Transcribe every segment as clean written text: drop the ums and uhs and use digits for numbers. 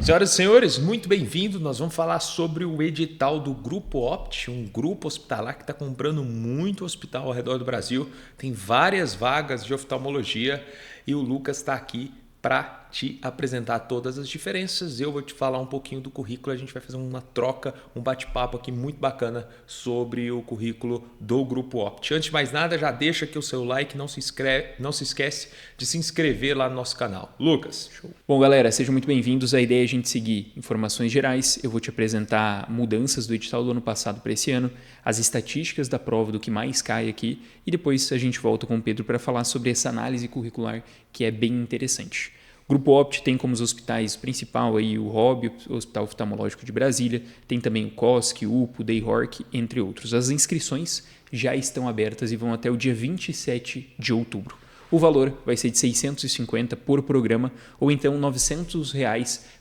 Senhoras e senhores, muito bem-vindos. Nós vamos falar sobre o edital do Grupo Opt, um grupo hospitalar que está comprando muito hospital ao redor do Brasil. Tem várias vagas de oftalmologia e o Lucas está aqui para te apresentar todas as diferenças. Eu vou te falar um pouquinho do currículo, a gente vai fazer uma troca, um bate-papo aqui muito bacana sobre o currículo do Grupo Opt. Antes de mais nada, já deixa aqui o seu like, não se esquece de se inscrever lá no nosso canal. Lucas. Show. Bom, galera, sejam muito bem-vindos. A ideia é a gente seguir informações gerais. Eu vou te apresentar mudanças do edital do ano passado para esse ano, as estatísticas da prova, do que mais cai aqui, e depois a gente volta com o Pedro para falar sobre essa análise curricular que é bem interessante. O Grupo Opt tem como os hospitais principal aí o ROB, o Hospital Oftalmológico de Brasília, tem também o COSC, o UPO, o DayHork, entre outros. As inscrições já estão abertas e vão até o dia 27 de outubro. O valor vai ser de R$ 650 por programa ou então R$ 900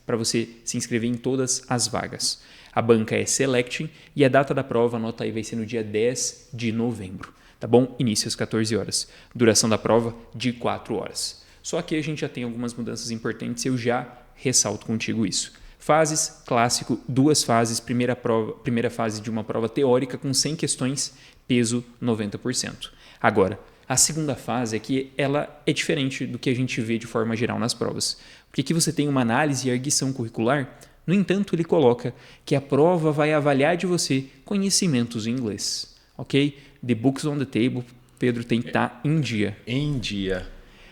para você se inscrever em todas as vagas. A banca é Selecting e a data da prova, anota aí, vai ser no dia 10 de novembro. Tá bom? Início às 14 horas. Duração da prova de 4 horas. Só que a gente já tem algumas mudanças importantes e eu já ressalto contigo isso. Fases, clássico, 2 fases. Primeira fase de uma prova teórica com 100 questões, peso 90%. Agora, a segunda fase é que ela é diferente do que a gente vê de forma geral nas provas. Porque aqui você tem uma análise e arguição curricular, no entanto, ele coloca que a prova vai avaliar de você conhecimentos em inglês. Ok? The books on the table, Pedro, tem que estar em dia. Em dia.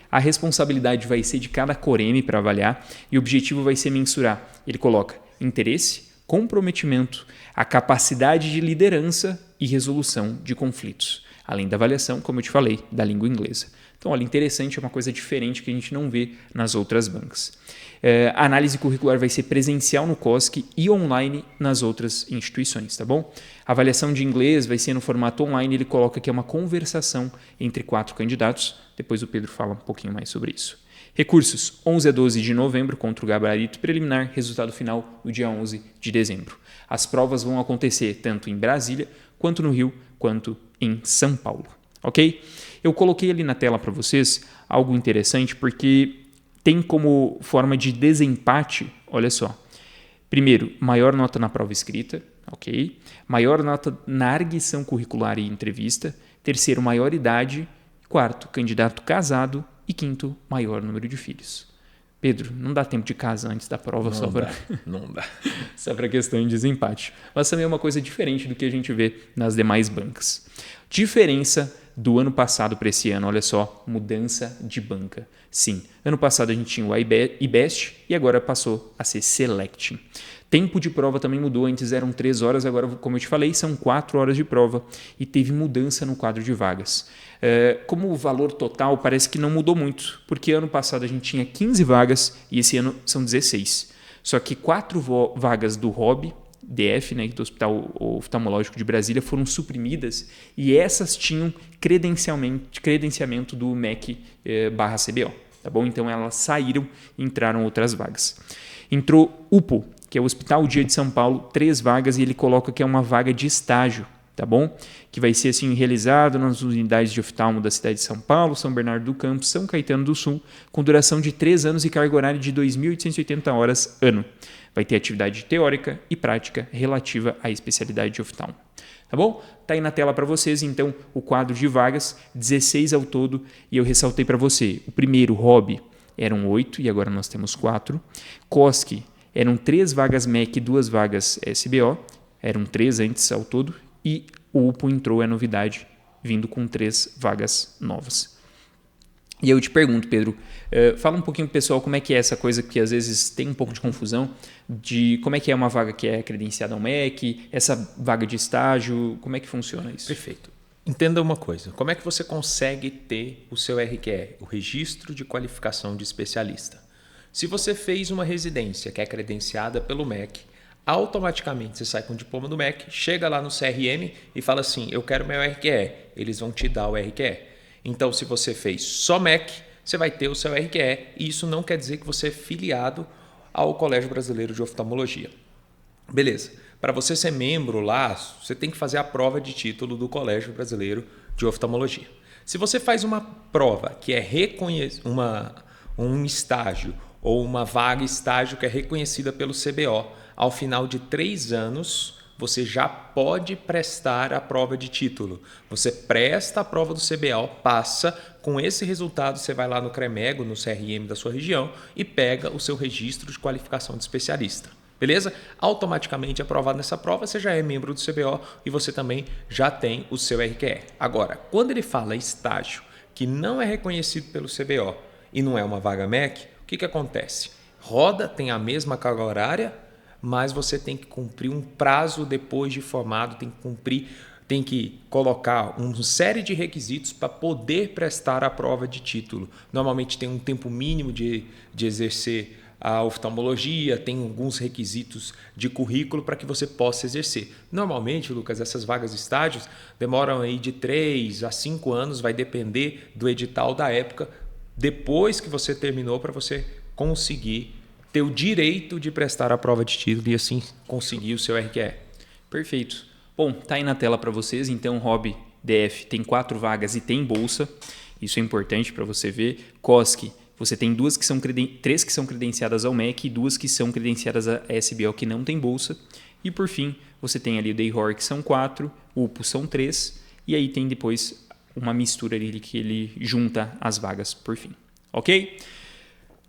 A responsabilidade vai ser de cada coreme para avaliar e o objetivo vai ser mensurar. Ele coloca interesse, comprometimento, a capacidade de liderança e resolução de conflitos. Além da avaliação, como eu te falei, da língua inglesa. Então, olha, interessante, é uma coisa diferente que a gente não vê nas outras bancas. A análise curricular vai ser presencial no COSC e online nas outras instituições, tá bom? A avaliação de inglês vai ser no formato online, ele coloca que é uma conversação entre 4 candidatos, depois o Pedro fala um pouquinho mais sobre isso. Recursos, 11 a 12 de novembro contra o gabarito preliminar, resultado final no dia 11 de dezembro. As provas vão acontecer tanto em Brasília, quanto no Rio, quanto em São Paulo, ok? Eu coloquei ali na tela para vocês algo interessante porque tem como forma de desempate, olha só. Primeiro, maior nota na prova escrita, ok? Maior nota na arguição curricular e entrevista. Terceiro, maior idade. Quarto, candidato casado. E quinto, maior número de filhos. Pedro, não dá tempo de casar antes da prova Não dá. Só para questão de desempate. Mas também é uma coisa diferente do que a gente vê nas demais bancas. Diferença do ano passado para esse ano, olha só, mudança de banca. Sim, ano passado a gente tinha o IBEST e agora passou a ser Selecting. Tempo de prova também mudou, antes eram 3 horas, agora, como eu te falei, são 4 horas de prova e teve mudança no quadro de vagas. Como o valor total parece que não mudou muito, porque ano passado a gente tinha 15 vagas e esse ano são 16. Só que 4 vagas do ROB, DF, né, do Hospital Oftalmológico de Brasília, foram suprimidas e essas tinham credenciamento do MEC/CBO. Tá bom? Então elas saíram e entraram outras vagas. Entrou UPO, que é o Hospital Dia de São Paulo, 3 vagas e ele coloca que é uma vaga de estágio, tá bom? Que vai ser assim realizado nas unidades de oftalmo da cidade de São Paulo, São Bernardo do Campo, São Caetano do Sul, com duração de 3 anos e carga horária de 2.880 horas ano. Vai ter atividade teórica e prática relativa à especialidade de oftalmo. Tá bom? Tá aí na tela para vocês, então, o quadro de vagas, 16 ao todo, e eu ressaltei para você. O primeiro, ROB, eram 8 e agora nós temos 4. COSC, eram 3 vagas MEC e 2 vagas SBO, eram 3 antes ao todo, e o UPO entrou, é novidade, vindo com 3 vagas novas. E eu te pergunto, Pedro, fala um pouquinho pro pessoal como é que é essa coisa que às vezes tem um pouco de confusão, de como é que é uma vaga que é credenciada ao MEC, essa vaga de estágio, como é que funciona isso? Perfeito. Entenda uma coisa, como é que você consegue ter o seu RQE, o Registro de Qualificação de Especialista? Se você fez uma residência que é credenciada pelo MEC, automaticamente você sai com o diploma do MEC, chega lá no CRM e fala assim, eu quero meu RQE, eles vão te dar o RQE. Então, se você fez só MEC, você vai ter o seu RQE e isso não quer dizer que você é filiado ao Colégio Brasileiro de Oftalmologia. Beleza. Para você ser membro lá, você tem que fazer a prova de título do Colégio Brasileiro de Oftalmologia. Se você faz uma prova que é um estágio ou uma vaga estágio que é reconhecida pelo CBO. Ao final de 3 anos, você já pode prestar a prova de título. Você presta a prova do CBO, passa, com esse resultado você vai lá no CREMEGO, no CRM da sua região e pega o seu registro de qualificação de especialista. Beleza? Automaticamente aprovado nessa prova, você já é membro do CBO e você também já tem o seu RQE. Agora, quando ele fala estágio que não é reconhecido pelo CBO e não é uma vaga MEC, o que acontece? Roda, tem a mesma carga horária, mas você tem que cumprir um prazo depois de formado, tem que colocar uma série de requisitos para poder prestar a prova de título. Normalmente tem um tempo mínimo de exercer a oftalmologia, tem alguns requisitos de currículo para que você possa exercer. Normalmente, Lucas, essas vagas de estágios demoram aí de 3 a 5 anos, vai depender do edital da época, depois que você terminou, para você conseguir ter o direito de prestar a prova de título e assim conseguir o seu RQE. Perfeito. Bom, tá aí na tela para vocês, então Hobby DF tem 4 vagas e tem bolsa, isso é importante para você ver. COSC, você tem 3 que são credenciadas ao MEC e 2 que são credenciadas à SBO que não tem bolsa. E por fim, você tem ali o DEIHOR que são 4, o UPO são 3 e aí tem depois uma mistura ali que ele junta as vagas por fim. Ok?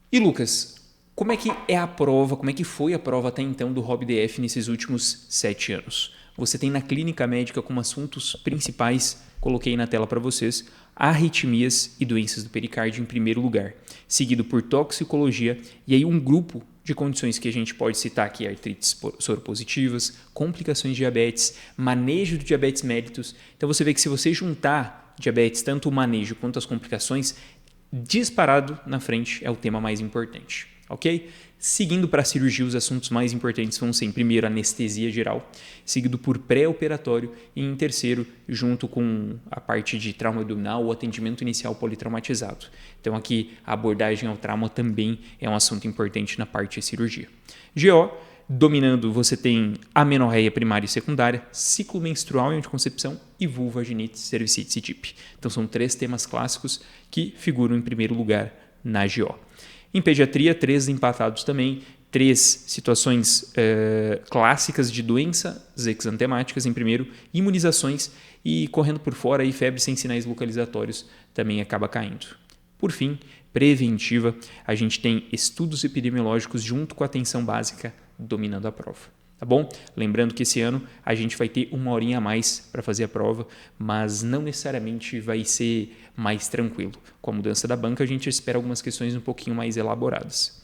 E Lucas, como é que é a prova, como é que foi a prova até então do Hobby DF nesses últimos 7 anos? Você tem na clínica médica como assuntos principais, coloquei na tela para vocês, arritmias e doenças do pericárdio em primeiro lugar, seguido por toxicologia e aí um grupo de condições que a gente pode citar aqui, artrites soropositivas, complicações de diabetes, manejo do diabetes mellitus. Então você vê que se você juntar diabetes, tanto o manejo quanto as complicações, disparado na frente é o tema mais importante, ok? Seguindo para a cirurgia, os assuntos mais importantes vão ser, em primeiro, anestesia geral, seguido por pré-operatório e, em terceiro, junto com a parte de trauma abdominal, o atendimento inicial politraumatizado. Então, aqui, a abordagem ao trauma também é um assunto importante na parte de cirurgia. GO, dominando, você tem amenorreia primária e secundária, ciclo menstrual e anticoncepção e vulvaginite, cervicites e TIP. Então, são 3 temas clássicos que figuram em primeiro lugar na GO. Em pediatria, 3 empatados também, 3 situações clássicas de doenças exantemáticas em primeiro, imunizações e correndo por fora aí, febre sem sinais localizatórios também acaba caindo. Por fim, preventiva, a gente tem estudos epidemiológicos junto com a atenção básica dominando a prova. Tá bom? Lembrando que esse ano a gente vai ter 1 horinha a mais para fazer a prova, mas não necessariamente vai ser mais tranquilo. Com a mudança da banca, a gente espera algumas questões um pouquinho mais elaboradas.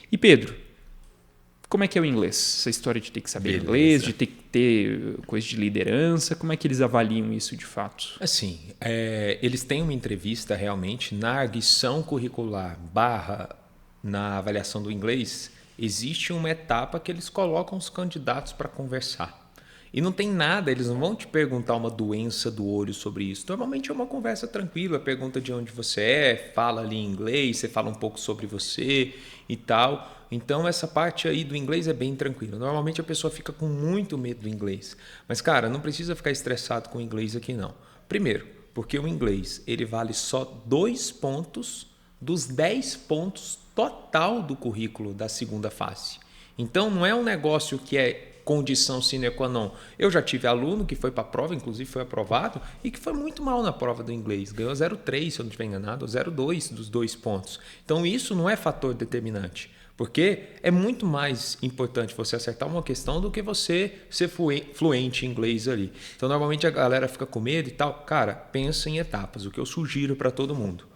E Pedro, como é que é o inglês? Essa história de ter que saber inglês, de ter que ter coisa de liderança, como é que eles avaliam isso de fato? Assim, eles têm uma entrevista realmente na arguição curricular / na avaliação do inglês. Existe uma etapa que eles colocam os candidatos para conversar. E não tem nada, eles não vão te perguntar uma doença do olho sobre isso. Normalmente é uma conversa tranquila, pergunta de onde você é, fala ali em inglês, você fala um pouco sobre você e tal. Então essa parte aí do inglês é bem tranquila. Normalmente a pessoa fica com muito medo do inglês. Mas cara, não precisa ficar estressado com o inglês aqui não. Primeiro, porque o inglês ele vale só 2 pontos dos 10 pontos total do currículo da segunda fase. Então, não é um negócio que é condição sine qua non. Eu já tive aluno que foi para a prova, inclusive foi aprovado, e que foi muito mal na prova do inglês. Ganhou 0,3, se eu não estiver enganado, ou 0,2 dos 2 pontos. Então, isso não é fator determinante. Porque é muito mais importante você acertar uma questão do que você ser fluente em inglês ali. Então, normalmente a galera fica com medo e tal. Cara, pensa em etapas, o que eu sugiro para todo mundo.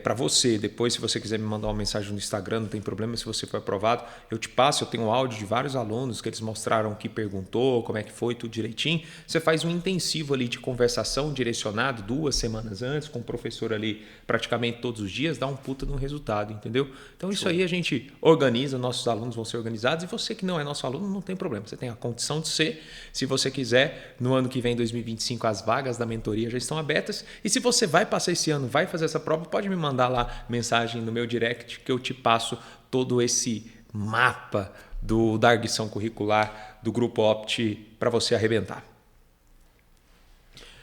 Para você, depois se você quiser me mandar uma mensagem no Instagram, não tem problema, se você for aprovado, eu te passo, eu tenho um áudio de vários alunos que eles mostraram o que perguntou, como é que foi, tudo direitinho. Você faz um intensivo ali de conversação direcionado 2 semanas antes, com o professor ali praticamente todos os dias, dá um puta no resultado, entendeu? Então isso aí a gente organiza, nossos alunos vão ser organizados e você que não é nosso aluno não tem problema, você tem a condição de ser. Se você quiser, no ano que vem, 2025, as vagas da mentoria já estão abertas e se você vai passar esse ano, vai fazer essa prova, pode me mandar lá mensagem no meu direct que eu te passo todo esse mapa da arguição curricular do Grupo Opt para você arrebentar.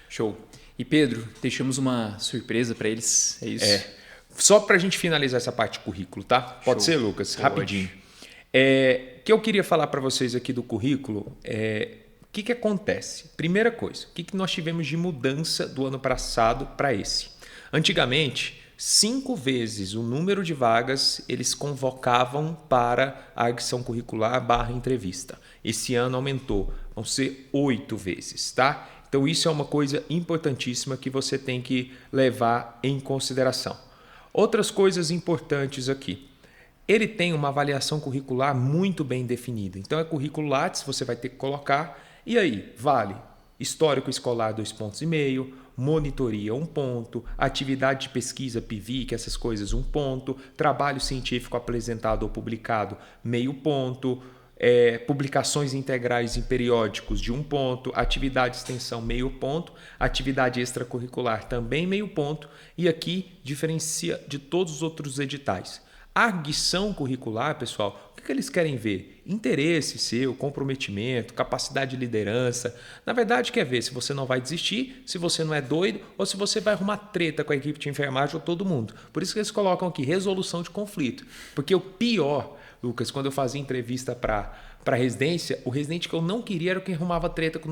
Show. E Pedro, deixamos uma surpresa para eles, é isso? Só para a gente finalizar essa parte de currículo, tá? Pode ser, Lucas? Pode. Rapidinho. O que eu queria falar para vocês aqui do currículo o que acontece? Primeira coisa, o que nós tivemos de mudança do ano passado para esse? Antigamente, 5 vezes o número de vagas eles convocavam para a arguição curricular / entrevista. Esse ano aumentou, vão ser 8 vezes, tá? Então isso é uma coisa importantíssima que você tem que levar em consideração. Outras coisas importantes aqui. Ele tem uma avaliação curricular muito bem definida. Então é currículo Lattes, você vai ter que colocar. E aí, vale histórico escolar 2,5 pontos, monitoria 1 ponto, atividade de pesquisa PIVIC, essas coisas 1 ponto, trabalho científico apresentado ou publicado meio ponto, publicações integrais em periódicos de 1 ponto, atividade de extensão meio ponto, atividade extracurricular também meio ponto e aqui diferencia de todos os outros editais. A arguição curricular, pessoal, o que eles querem ver? Interesse seu, comprometimento, capacidade de liderança. Na verdade, quer ver se você não vai desistir, se você não é doido ou se você vai arrumar treta com a equipe de enfermagem ou todo mundo. Por isso que eles colocam aqui resolução de conflito. Porque o pior, Lucas, quando eu fazia entrevista para residência, o residente que eu não queria era o que arrumava treta com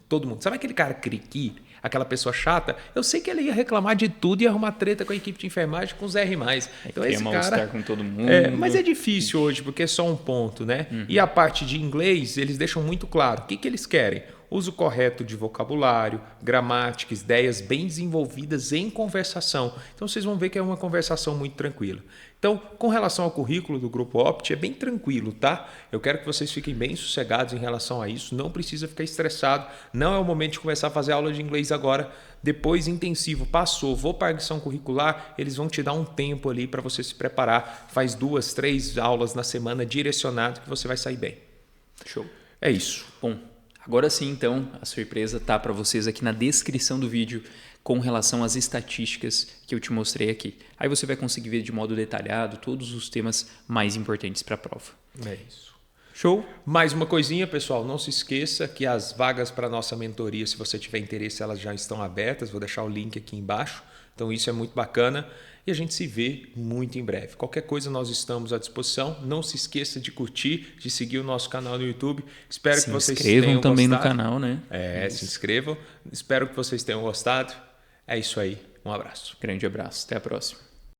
todo mundo. Sabe aquele cara criqui? Aquela pessoa chata, eu sei que ele ia reclamar de tudo e arrumar treta com a equipe de enfermagem, com os R+. Então esse cara com todo mundo. Mas é difícil hoje, porque é só 1 ponto, né? E a parte de inglês, eles deixam muito claro. O que eles querem? Uso correto de vocabulário, gramática, ideias bem desenvolvidas em conversação. Então vocês vão ver que é uma conversação muito tranquila. Então, com relação ao currículo do Grupo Opt, é bem tranquilo, tá? Eu quero que vocês fiquem bem sossegados em relação a isso. Não precisa ficar estressado. Não é o momento de começar a fazer aula de inglês agora. Depois, intensivo, passou, vou para a arguição curricular, eles vão te dar um tempo ali para você se preparar. Faz 2, 3 aulas na semana direcionado que você vai sair bem. Show. É isso. Bom, agora sim, então, a surpresa tá para vocês aqui na descrição do vídeo com relação às estatísticas que eu te mostrei aqui. Aí você vai conseguir ver de modo detalhado todos os temas mais importantes para a prova. É isso. Show? Mais uma coisinha, pessoal. Não se esqueça que as vagas para a nossa mentoria, se você tiver interesse, elas já estão abertas. Vou deixar o link aqui embaixo. Então isso é muito bacana. E a gente se vê muito em breve. Qualquer coisa nós estamos à disposição. Não se esqueça de curtir, de seguir o nosso canal no YouTube. Espero que vocês tenham gostado. Se inscrevam também no canal, né? Se inscrevam. Espero que vocês tenham gostado. É isso aí. Um abraço. Grande abraço. Até a próxima.